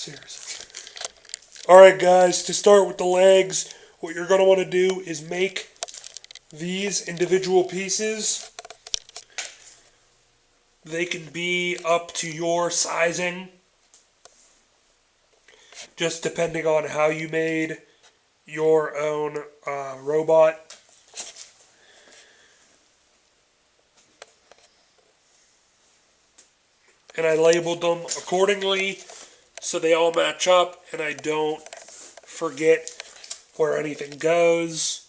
Seriously. Alright guys, to start with the legs, what you're going to want to do is make these individual pieces. They can be up to your sizing, just depending on how you made your own robot. And I labeled them accordingly so they all match up and I don't forget where anything goes.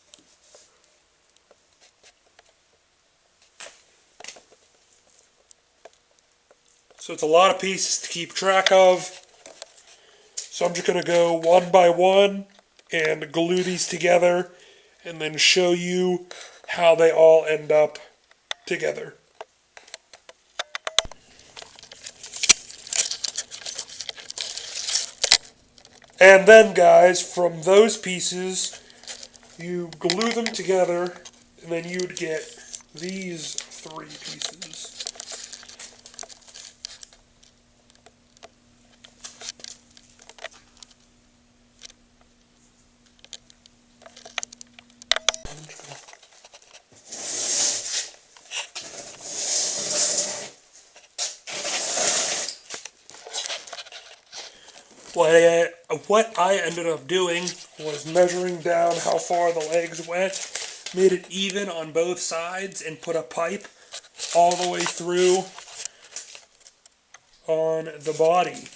So it's a lot of pieces to keep track of. So I'm just going to go one by one and glue these together and then show you how they all end up together. And then guys, from those pieces, you glue them together and then you'd get these three pieces. What I ended up doing was measuring down how far the legs went, made it even on both sides, and put a pipe all the way through on the body.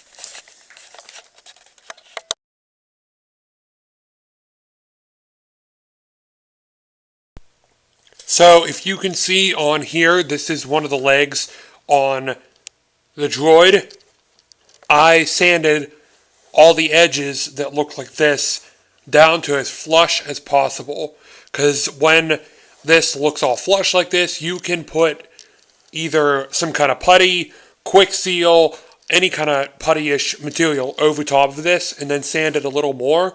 So if you can see on here, this is one of the legs on the Droid. I sanded all the edges that look like this down to as flush as possible, because when this looks all flush like this, you can put either some kind of putty, quick seal, any kind of putty-ish material over top of this and then sand it a little more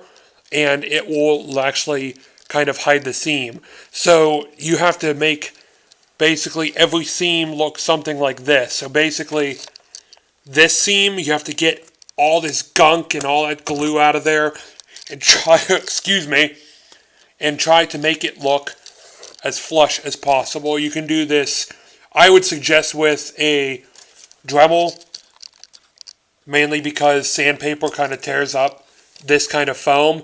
and it will actually kind of hide the seam. So you have to make basically every seam look something like this. So basically this seam, you have to get all this gunk and all that glue out of there and try to make it look as flush as possible. You can do this, I would suggest, with a Dremel, mainly because sandpaper kind of tears up this kind of foam.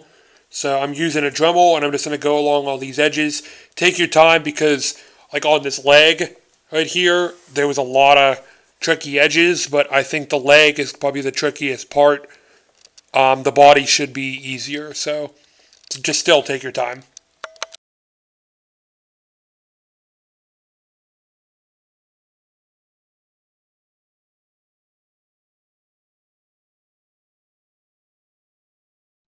So I'm using a Dremel and I'm just going to go along all these edges. Take your time because like on this leg right here, there was a lot of tricky edges, but I think the leg is probably the trickiest part. The body should be easier, so just still take your time.